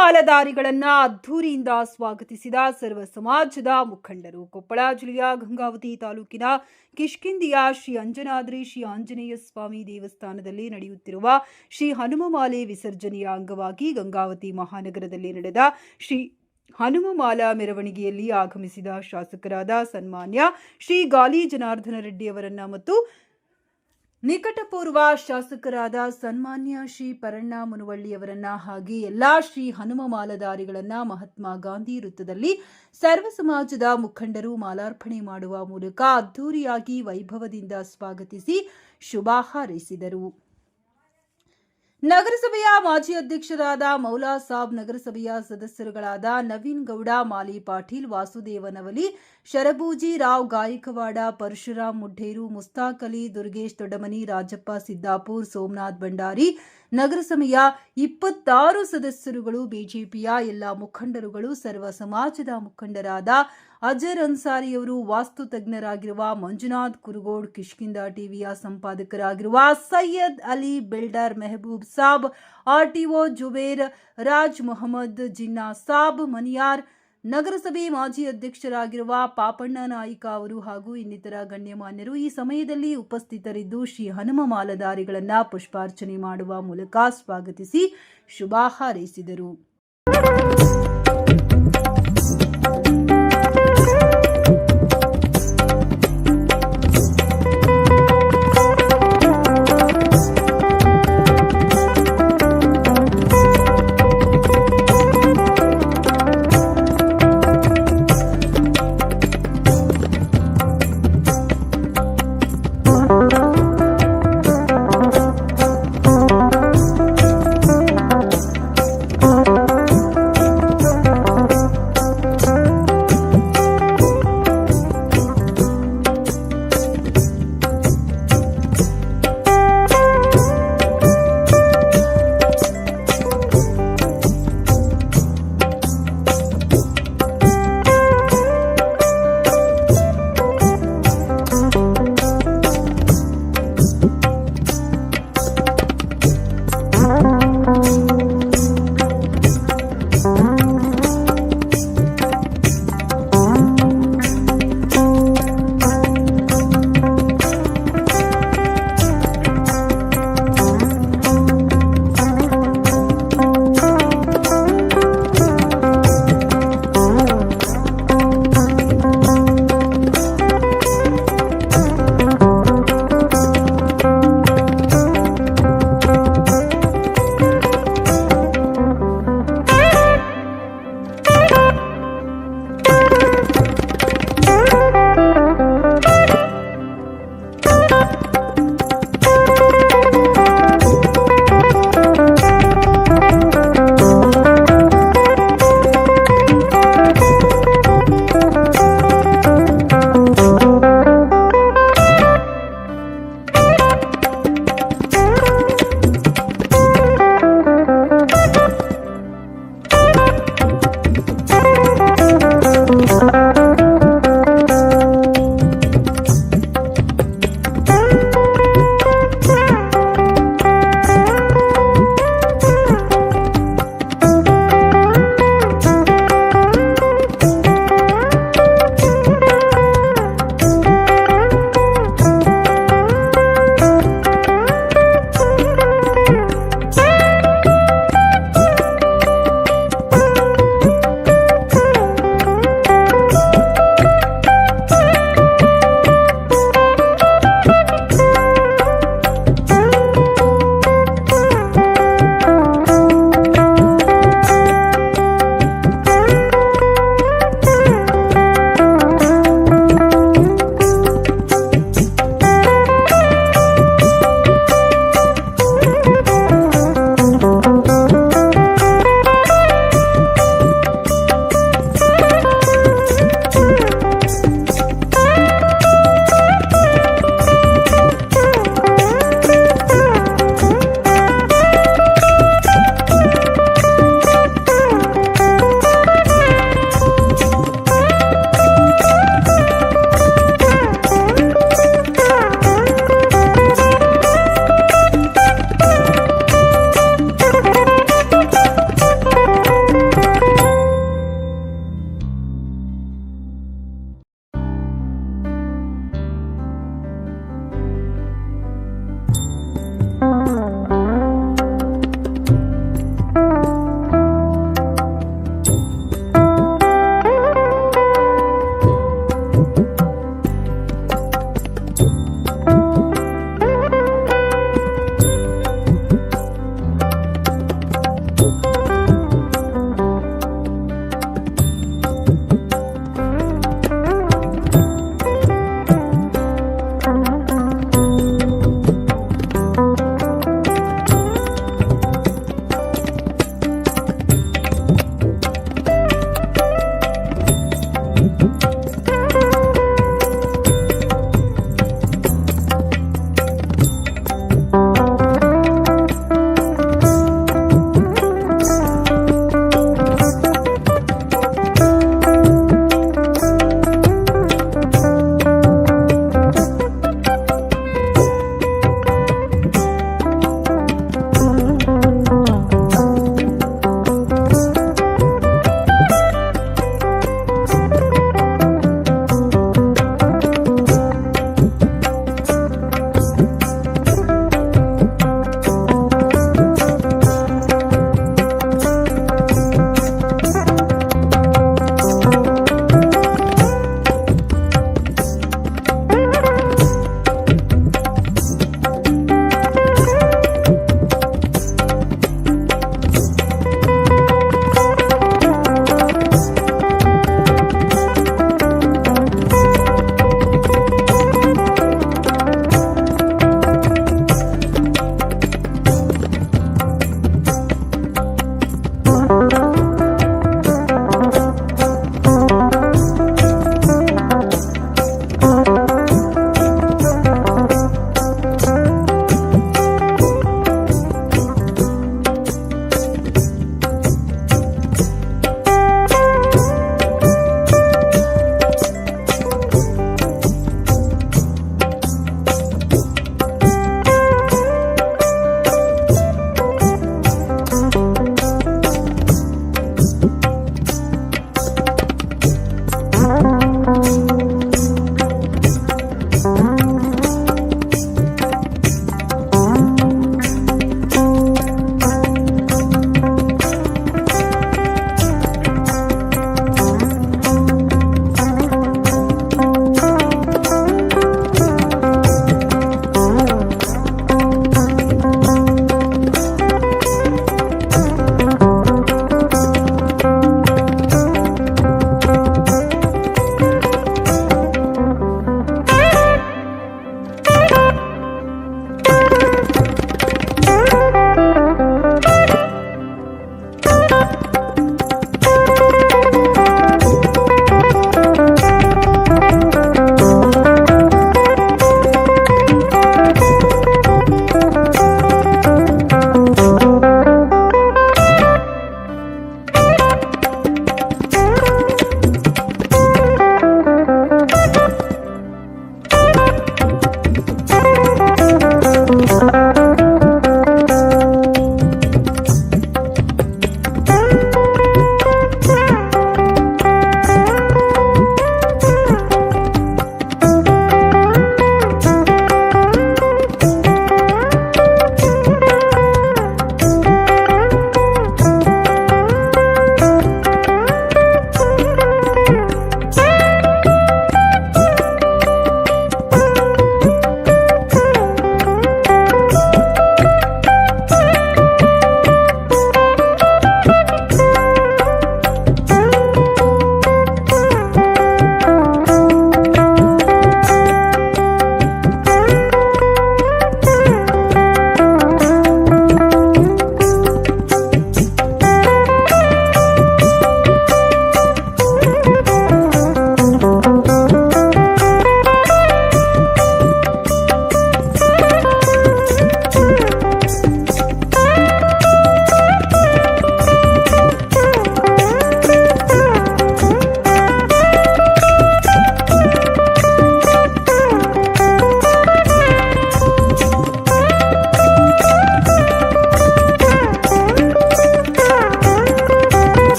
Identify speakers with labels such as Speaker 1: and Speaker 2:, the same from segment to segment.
Speaker 1: ಮಾಲಧಾರಿಗಳನ್ನ ಅದ್ದೂರಿಯಿಂದ ಸ್ವಾಗತಿಸಿದ ಸರ್ವ ಸಮಾಜದ ಮುಖಂಡರು. ಕೊಪ್ಪಳ ಜಿಲ್ಲೆಯ ಗಂಗಾವತಿ ತಾಲೂಕಿನ ಕಿಷ್ಕಿಂದಿಯ ಶ್ರೀ ಅಂಜನಾದ್ರಿ ಶ್ರೀ ಆಂಜನೇಯ ಸ್ವಾಮಿ ದೇವಸ್ಥಾನದಲ್ಲಿ ನಡೆಯುತ್ತಿರುವ ಶ್ರೀ ಹನುಮಮಾಲೆ ವಿಸರ್ಜನೆಯ ಅಂಗವಾಗಿ ಗಂಗಾವತಿ ಮಹಾನಗರದಲ್ಲಿ ನಡೆದ ಶ್ರೀ ಹನುಮಮಾಲಾ ಮೆರವಣಿಗೆಯಲ್ಲಿ ಆಗಮಿಸಿದ ಶಾಸಕರಾದ ಸನ್ಮಾನ್ಯ ಶ್ರೀ ಗಾಲಿ ಜನಾರ್ದನ ರೆಡ್ಡಿ ಅವರನ್ನ ಮತ್ತು ನಿಕಟಪೂರ್ವ ಶಾಸಕರಾದ ಸನ್ಮಾನ್ಯ ಶ್ರೀ ಪರಣ್ಣ ಮುನವಳ್ಳಿಯವರನ್ನ ಹಾಗೆ ಎಲ್ಲಾ ಶ್ರೀ ಹನುಮ ಮಾಲಧಾರಿಗಳನ್ನ ಮಹಾತ್ಮ ಗಾಂಧಿ ವೃತ್ತದಲ್ಲಿ ಸರ್ವ ಸಮಾಜದ ಮುಖಂಡರು ಮಾಲಾರ್ಪಣೆ ಮಾಡುವ ಮೂಲಕ ಅದ್ದೂರಿಯಾಗಿ ವೈಭವದಿಂದ ಸ್ವಾಗತಿಸಿ ಶುಭ ಹಾರೈಸಿದರು. ನಗರಸಭೆಯ ಮಾಜಿ ಅಧ್ಯಕ್ಷರಾದ ಮೌಲಾ ಸಾಬ್, ನಗರಸಭೆಯ ಸದಸ್ಯರುಗಳಾದ ನವೀನ್ ಗೌಡ, ಮಾಲಿ ಪಾಟೀಲ್, ವಾಸುದೇವ ನವಲಿ, ಶರಬೂಜಿ ರಾವ್ ಗಾಯಕವಾಡ, ಪರಶುರಾಮ್ ಮುಡ್ಡೇರು, ಮುಸ್ತಾಕ್ ಅಲಿ, ದುರ್ಗೇಶ್ ದೊಡ್ಡಮನಿ, ರಾಜಪ್ಪ ಸಿದ್ದಾಪುರ್, ಸೋಮನಾಥ್ ಭಂಡಾರಿ, ನಗರಸಭೆಯ 26 ಸದಸ್ಯರುಗಳು, ಬಿಜೆಪಿಯ ಎಲ್ಲ ಮುಖಂಡರುಗಳು, ಸರ್ವ ಸಮಾಜದ ಮುಖಂಡರಾದ ಅಜರ್ ಅನ್ಸಾರಿಯವರು, ವಾಸ್ತು ತಜ್ಞರಾಗಿರುವ ಮಂಜುನಾಥ್ ಕುರುಗೋಡ್, ಕಿಷ್ಕಿಂದ ಟಿವಿಯ ಸಂಪಾದಕರಾಗಿರುವ ಸೈಯದ್ ಅಲಿ ಬಿಲ್ಡರ್, ಮೆಹಬೂಬ್ ಸಾಬ್, ಆರ್ಟಿಒ ಜುಬೇರ್, ರಾಜ್ ಮೊಹಮ್ಮದ್ ಜಿನ್ನಾ ಸಾಬ್ ಮನಿಯಾರ್, ನಗರಸಭೆ ಮಾಜಿ ಅಧ್ಯಕ್ಷರಾಗಿರುವ ಪಾಪಣ್ಣ ನಾಯಿಕ ಅವರು ಹಾಗೂ ಇನ್ನಿತರ ಗಣ್ಯಮಾನ್ಯರು ಈ ಸಮಯದಲ್ಲಿ ಉಪಸ್ಥಿತರಿದ್ದು ಶ್ರೀ ಹನುಮ ಮಾಲಧಾರಿಗಳನ್ನ ಪುಷ್ಪಾರ್ಚನೆ ಮಾಡುವ ಮೂಲಕ ಸ್ವಾಗತಿಸಿ ಶುಭ ಹಾರೈಸಿದರು.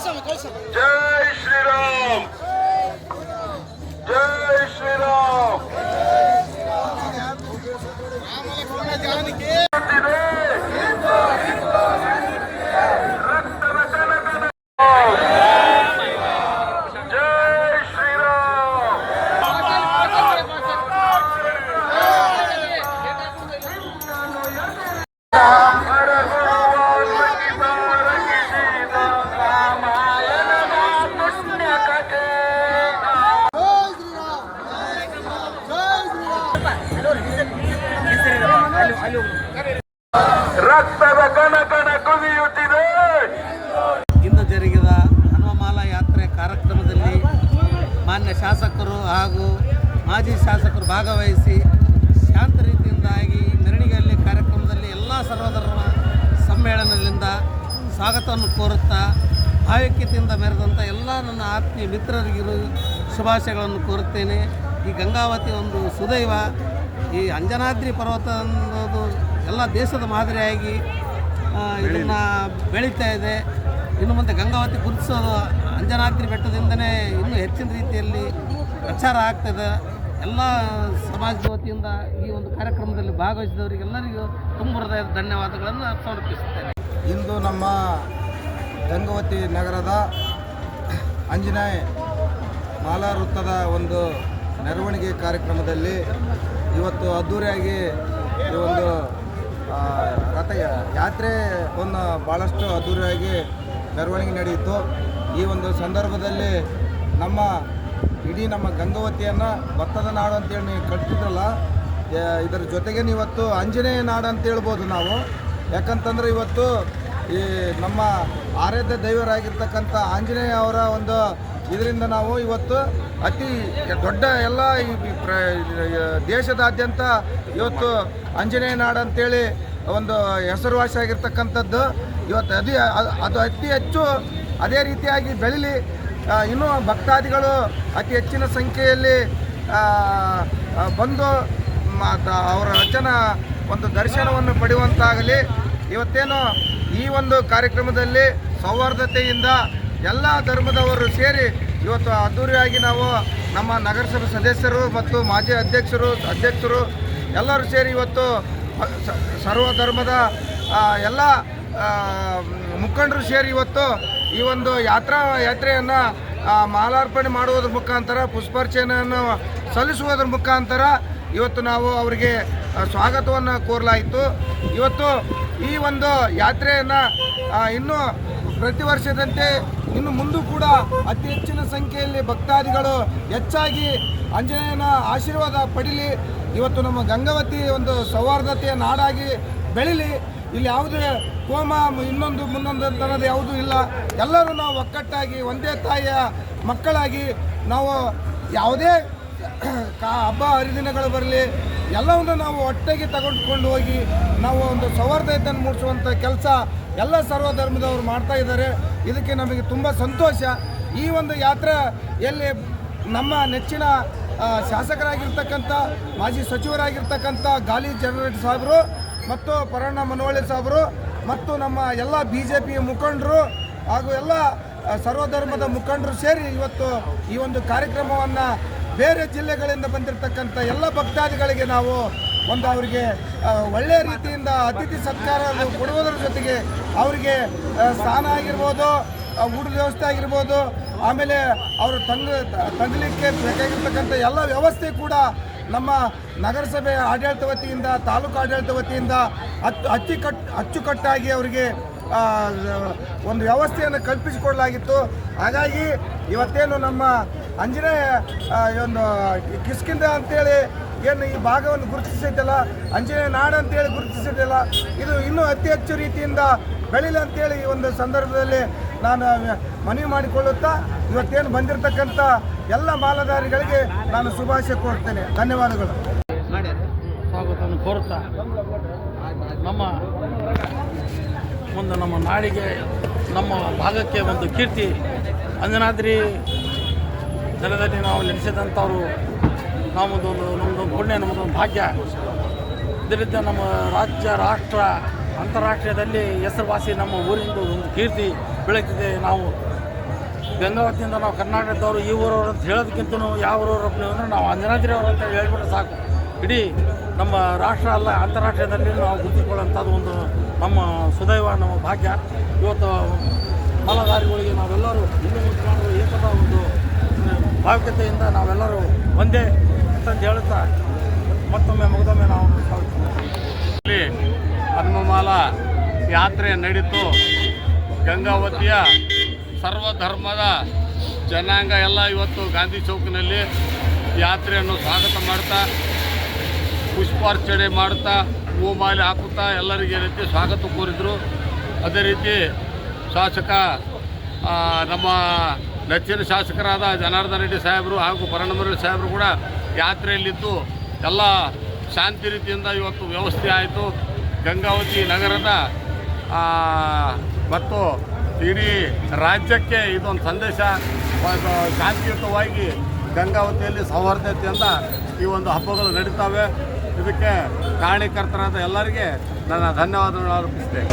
Speaker 2: ಜೈ ಶ್ರೀರಾಮ್, ಜೈ ಶ್ರೀರಾಮ್. ರಕ್ತದ ಕಣ ಕಣ ಕುದಿಯುತ್ತಿದೆ.
Speaker 3: ಇಂದು ಜರುಗಿದ ಹನುಮಮಾಲಾ ಯಾತ್ರೆ ಕಾರ್ಯಕ್ರಮದಲ್ಲಿ ಮಾನ್ಯ ಶಾಸಕರು ಹಾಗೂ ಮಾಜಿ ಶಾಸಕರು ಭಾಗವಹಿಸಿ ಶಾಂತ ರೀತಿಯಿಂದಾಗಿ ಮೆರವಣಿಗೆಯಲ್ಲಿ ಕಾರ್ಯಕ್ರಮದಲ್ಲಿ ಎಲ್ಲ ಸರ್ವಧರ್ಮ ಸಮ್ಮೇಳನದಿಂದ ಸ್ವಾಗತವನ್ನು ಕೋರುತ್ತಾ ಭಾವೈಕ್ಯತೆಯಿಂದ ಮೆರೆದಂಥ ಎಲ್ಲ ನನ್ನ ಆತ್ಮೀಯ ಮಿತ್ರರಿಗಿರು ಶುಭಾಶಯಗಳನ್ನು ಕೋರುತ್ತೇನೆ. ಈ ಗಂಗಾವತಿ ಒಂದು ಸುದೈವ, ಈ ಅಂಜನಾದ್ರಿ ಪರ್ವತ ಅನ್ನೋದು ಎಲ್ಲ ದೇಶದ ಮಾದರಿಯಾಗಿ ಇದನ್ನು ಬೆಳೀತಾ ಇದೆ. ಇನ್ನು ಮುಂದೆ ಗಂಗಾವತಿ ಗುರುತಿಸೋದು ಅಂಜನಾದ್ರಿ ಬೆಟ್ಟದಿಂದನೇ ಇನ್ನೂ ಹೆಚ್ಚಿನ ರೀತಿಯಲ್ಲಿ ಪ್ರಚಾರ ಆಗ್ತದೆ. ಎಲ್ಲ ಸಮಾಜದ ವತಿಯಿಂದ ಈ ಒಂದು ಕಾರ್ಯಕ್ರಮದಲ್ಲಿ ಭಾಗವಹಿಸಿದವರಿಗೆಲ್ಲರಿಗೂ ತುಂಬ ಹೃದಯದ ಧನ್ಯವಾದಗಳನ್ನು ಸಮರ್ಪಿಸುತ್ತೇನೆ.
Speaker 4: ಇಂದು ನಮ್ಮ ಗಂಗಾವತಿ ನಗರದ ಆಂಜನೇಯ ಮಾಲಾ ವೃತ್ತದ ಒಂದು ಮೆರವಣಿಗೆ ಕಾರ್ಯಕ್ರಮದಲ್ಲಿ ಇವತ್ತು ಅದ್ಧೂರಿಯಾಗಿ ಈ ಒಂದು ರಥ ಯಾತ್ರೆಯನ್ನು ಭಾಳಷ್ಟು ಅದ್ಧೂರಿಯಾಗಿ ಮೆರವಣಿಗೆ ನಡೆಯಿತು. ಈ ಒಂದು ಸಂದರ್ಭದಲ್ಲಿ ಇಡೀ ನಮ್ಮ ಗಂಗಾವತಿಯನ್ನು ಭತ್ತದ ನಾಡು ಅಂತೇಳಿ ನೀವು ಕಟ್ತಿದ್ರಲ್ಲ, ಇದರ ಜೊತೆಗೆ ಇವತ್ತು ಆಂಜನೇಯ ನಾಡು ಅಂತ ಹೇಳ್ಬೋದು ನಾವು. ಯಾಕಂತಂದರೆ ಇವತ್ತು ಈ ನಮ್ಮ ಆರಾಧ್ಯ ದೈವರಾಗಿರ್ತಕ್ಕಂಥ ಆಂಜನೇಯ ಅವರ ಒಂದು ಇದರಿಂದ ನಾವು ಇವತ್ತು ಅತಿ ದೊಡ್ಡ ಎಲ್ಲ ಈ ದೇಶದಾದ್ಯಂತ ಇವತ್ತು ಆಂಜನೇಯ ನಾಡು ಅಂತೇಳಿ ಒಂದು ಹೆಸರುವಾಸಿ ಆಗಿರ್ತಕ್ಕಂಥದ್ದು. ಇವತ್ತು ಅದು ಅತಿ ಹೆಚ್ಚು ಅದೇ ರೀತಿಯಾಗಿ ಬೆಳೀಲಿ, ಇನ್ನೂ ಭಕ್ತಾದಿಗಳು ಅತಿ ಹೆಚ್ಚಿನ ಸಂಖ್ಯೆಯಲ್ಲಿ ಬಂದು ಅವರ ರಚನ ಒಂದು ದರ್ಶನವನ್ನು ಪಡೆಯುವಂತಾಗಲಿ. ಇವತ್ತೇನು ಈ ಒಂದು ಕಾರ್ಯಕ್ರಮದಲ್ಲಿ ಸೌಹಾರ್ದತೆಯಿಂದ ಎಲ್ಲ ಧರ್ಮದವರು ಸೇರಿ ಇವತ್ತು ಅದ್ಧೂರಿಯಾಗಿ ನಾವು ನಮ್ಮ ನಗರಸಭೆ ಸದಸ್ಯರು ಮತ್ತು ಮಾಜಿ ಅಧ್ಯಕ್ಷರು ಎಲ್ಲರೂ ಸೇರಿ ಇವತ್ತು ಸರ್ವಧರ್ಮದ ಎಲ್ಲ ಮುಖಂಡರು ಸೇರಿ ಇವತ್ತು ಈ ಒಂದು ಯಾತ್ರೆಯನ್ನು ಮಾಲಾರ್ಪಣೆ ಮಾಡುವುದರ ಮುಖಾಂತರ ಪುಷ್ಪಾರ್ಚನೆಯನ್ನು ಸಲ್ಲಿಸುವುದರ ಮುಖಾಂತರ ಇವತ್ತು ನಾವು ಅವರಿಗೆ ಸ್ವಾಗತವನ್ನು ಕೋರಲಾಯಿತು. ಇವತ್ತು ಈ ಒಂದು ಯಾತ್ರೆಯನ್ನು ಇನ್ನೂ ಪ್ರತಿ ವರ್ಷದಂತೆ ಇನ್ನು ಮುಂದೂ ಕೂಡ ಅತಿ ಹೆಚ್ಚಿನ ಸಂಖ್ಯೆಯಲ್ಲಿ ಭಕ್ತಾದಿಗಳು ಹೆಚ್ಚಾಗಿ ಆಂಜನೇಯನ ಆಶೀರ್ವಾದ ಪಡೀಲಿ. ಇವತ್ತು ನಮ್ಮ ಗಂಗಾವತಿ ಒಂದು ಸೌಹಾರ್ದತೆಯ ನಾಡಾಗಿ ಬೆಳೀಲಿ. ಇಲ್ಲಿ ಯಾವುದೇ ಕೋಮ ಮುನ್ನೊಂದು ಅನ್ನೋದು ಯಾವುದೂ ಇಲ್ಲ. ಎಲ್ಲರೂ ನಾವು ಒಕ್ಕಟ್ಟಾಗಿ ಒಂದೇ ತಾಯಿಯ ಮಕ್ಕಳಾಗಿ ನಾವು ಯಾವುದೇ ಹಬ್ಬ ಹರಿದಿನಗಳು ಬರಲಿ ಎಲ್ಲವನ್ನು ನಾವು ಒಟ್ಟಿಗೆ ತಗೊಂಡುಕೊಂಡು ಹೋಗಿ ನಾವು ಒಂದು ಸೌಹಾರ್ದತೆಯನ್ನು ಮೂಡಿಸುವಂಥ ಕೆಲಸ ಎಲ್ಲ ಸರ್ವಧರ್ಮದವರು ಮಾಡ್ತಾ ಇದ್ದಾರೆ. ಇದಕ್ಕೆ ನಮಗೆ ತುಂಬ ಸಂತೋಷ. ಈ ಒಂದು ಯಾತ್ರೆಯಲ್ಲಿ ನಮ್ಮ ನೆಚ್ಚಿನ ಶಾಸಕರಾಗಿರ್ತಕ್ಕಂಥ ಮಾಜಿ ಸಚಿವರಾಗಿರ್ತಕ್ಕಂಥ ಗಾಲಿ ಜಗದೀಶ್ ಸಾಹೇಬರು ಮತ್ತು ಪರಣ್ಣ ಮನವಳ್ಳಿ ಸಾಹೇಬರು ಮತ್ತು ನಮ್ಮ ಎಲ್ಲ BJP ಮುಖಂಡರು ಹಾಗೂ ಎಲ್ಲ ಸರ್ವಧರ್ಮದ ಮುಖಂಡರು ಸೇರಿ ಇವತ್ತು ಈ ಒಂದು ಕಾರ್ಯಕ್ರಮವನ್ನು ಬೇರೆ ಜಿಲ್ಲೆಗಳಿಂದ ಬಂದಿರತಕ್ಕಂಥ ಎಲ್ಲ ಭಕ್ತಾದಿಗಳಿಗೆ ನಾವು ಒಂದು ಅವರಿಗೆ ಒಳ್ಳೆಯ ರೀತಿಯಿಂದ ಅತಿಥಿ ಸತ್ಕಾರ ಕೊಡುವುದರ ಜೊತೆಗೆ ಅವರಿಗೆ ಸ್ಥಾನ ಆಗಿರ್ಬೋದು, ಊಟದ ವ್ಯವಸ್ಥೆ ಆಗಿರ್ಬೋದು, ಆಮೇಲೆ ಅವರು ತಂಗಲಿಕ್ಕೆ ಬೇಕಾಗಿರ್ತಕ್ಕಂಥ ಎಲ್ಲ ವ್ಯವಸ್ಥೆ ಕೂಡ ನಮ್ಮ ನಗರಸಭೆ ಆಡಳಿತ ವತಿಯಿಂದ ತಾಲೂಕು ಆಡಳಿತ ವತಿಯಿಂದ ಅಚ್ಚುಕಟ್ಟಾಗಿ ಅವರಿಗೆ ಒಂದು ವ್ಯವಸ್ಥೆಯನ್ನು ಕಲ್ಪಿಸಿಕೊಡಲಾಗಿತ್ತು. ಹಾಗಾಗಿ ಇವತ್ತೇನು ನಮ್ಮ ಆಂಜನೇಯ ಒಂದು ಕಿಷ್ಕಿಂಧ ಅಂತೇಳಿ ಏನು ಈ ಭಾಗವನ್ನು ಗುರುತಿಸಿದ್ದಲ್ಲ, ಆಂಜನೇಯ ನಾಡು ಅಂತೇಳಿ ಗುರುತಿಸಿದ್ದಲ್ಲ, ಇದು ಇನ್ನೂ ಅತಿ ಹೆಚ್ಚು ರೀತಿಯಿಂದ ಬೆಳೀಲಿ ಅಂತೇಳಿ ಈ ಒಂದು ಸಂದರ್ಭದಲ್ಲಿ ನಾನು ಮನವಿ ಮಾಡಿಕೊಳ್ಳುತ್ತಾ ಇವತ್ತೇನು ಬಂದಿರತಕ್ಕಂಥ ಎಲ್ಲ ಮಾಲಾಧಾರಿಗಳಿಗೆ ನಾನು ಶುಭಾಶಯ ಕೋರ್ತೇನೆ. ಧನ್ಯವಾದಗಳು.
Speaker 5: ಸ್ವಾಗತವನ್ನು ಕೋರುತ್ತಾ ನಮ್ಮ ನಾಡಿಗೆ ನಮ್ಮ ಭಾಗಕ್ಕೆ ಒಂದು ಕೀರ್ತಿ ಅಂಜನಾದ್ರಿ ನೆಲದಲ್ಲಿ ನಾವು ನೆಲೆಸಿದಂಥವರು ನಮ್ಮದೊಂದು ಪುಣ್ಯ, ನಮ್ಮದೊಂದು ಭಾಗ್ಯ. ಇದರಿಂದ ನಮ್ಮ ರಾಜ್ಯ, ರಾಷ್ಟ್ರ, ಅಂತಾರಾಷ್ಟ್ರೀಯದಲ್ಲಿ ಹೆಸರುವಾಸಿ ನಮ್ಮ ಊರಿಂದ ಒಂದು ಕೀರ್ತಿ ಬೆಳೀತಿದೆ. ನಾವು ಗಂಗಾವತಿಯಿಂದ ನಾವು ಕರ್ನಾಟಕದವರು ಈ ಊರವರು ಅಂತ ಹೇಳೋದಕ್ಕಿಂತ ಯಾವ ಊರವ್ರಪ್ಪ ಅಂದರೆ ನಾವು ಅಂಜನಾದ್ರಿ ಅವರು ಅಂತ ಹೇಳ್ಬಿಟ್ರೆ ಸಾಕು. ಇಡೀ ನಮ್ಮ ರಾಷ್ಟ್ರ ಅಲ್ಲ ಅಂತಾರಾಷ್ಟ್ರೀಯದಲ್ಲಿ ನಾವು ಗುರುತಿಸಿಕೊಳ್ಳುವಂಥದ್ದು ಒಂದು ನಮ್ಮ ಸುದೈವ, ನಮ್ಮ ಭಾಗ್ಯ. ಇವತ್ತು ಮಾಲಾಧಾರಿಗಳಿಗೆ ನಾವೆಲ್ಲರೂ ಹಿಂದೂ ಮುಸ್ಲಿಮರು ಏಕದ ಒಂದು ಭಾವಿಕತೆಯಿಂದ ನಾವೆಲ್ಲರೂ ಒಂದೇ ಅಂತಂದು ಹೇಳುತ್ತಾ ಮತ್ತೊಮ್ಮೆ ಮುಗಿದೊಮ್ಮೆ ನಾವು
Speaker 6: ಇಲ್ಲಿ ಹನುಮಮಾಲ ಯಾತ್ರೆ ನಡೀತು. ಗಂಗಾವತಿಯ ಸರ್ವಧರ್ಮದ ಜನಾಂಗ ಎಲ್ಲ ಇವತ್ತು ಗಾಂಧಿ ಚೌಕಿನಲ್ಲಿ ಯಾತ್ರೆಯನ್ನು ಸ್ವಾಗತ ಮಾಡ್ತಾ, ಪುಷ್ಪಾರ್ಚನೆ ಮಾಡ್ತಾ, ಹೂಮಾಲೆ ಹಾಕುತ್ತಾ ಎಲ್ಲರಿಗೆ ರೀತಿ ಸ್ವಾಗತ ಕೋರಿದರು. ಅದೇ ರೀತಿ ಶಾಸಕ ನಮ್ಮ ನೆಚ್ಚಿನ ಶಾಸಕರಾದ ಜನಾರ್ದನ ರೆಡ್ಡಿ ಸಾಹೇಬರು ಹಾಗೂ ಪರಣಮರೆಡ್ಡಿ ಸಾಹೇಬರು ಕೂಡ ಯಾತ್ರೆಯಲ್ಲಿದ್ದು ಎಲ್ಲ ಶಾಂತಿ ರೀತಿಯಿಂದ ಇವತ್ತು ವ್ಯವಸ್ಥೆ ಆಯಿತು. ಗಂಗಾವತಿ ನಗರದ ಮತ್ತು ಇಡೀ ರಾಜ್ಯಕ್ಕೆ ಇದೊಂದು ಸಂದೇಶ, ಶಾಂತಿಯುತವಾಗಿ ಗಂಗಾವತಿಯಲ್ಲಿ ಸೌಹಾರ್ದತೆಯಿಂದ ಈ ಒಂದು ಹಬ್ಬಗಳು ನಡೀತವೆ. ಇದಕ್ಕೆ ಕಾರಣೀಕರ್ತರಾದ ಎಲ್ಲರಿಗೆ ನನ್ನ ಧನ್ಯವಾದಗಳು ಅರ್ಪಿಸ್ತೇನೆ.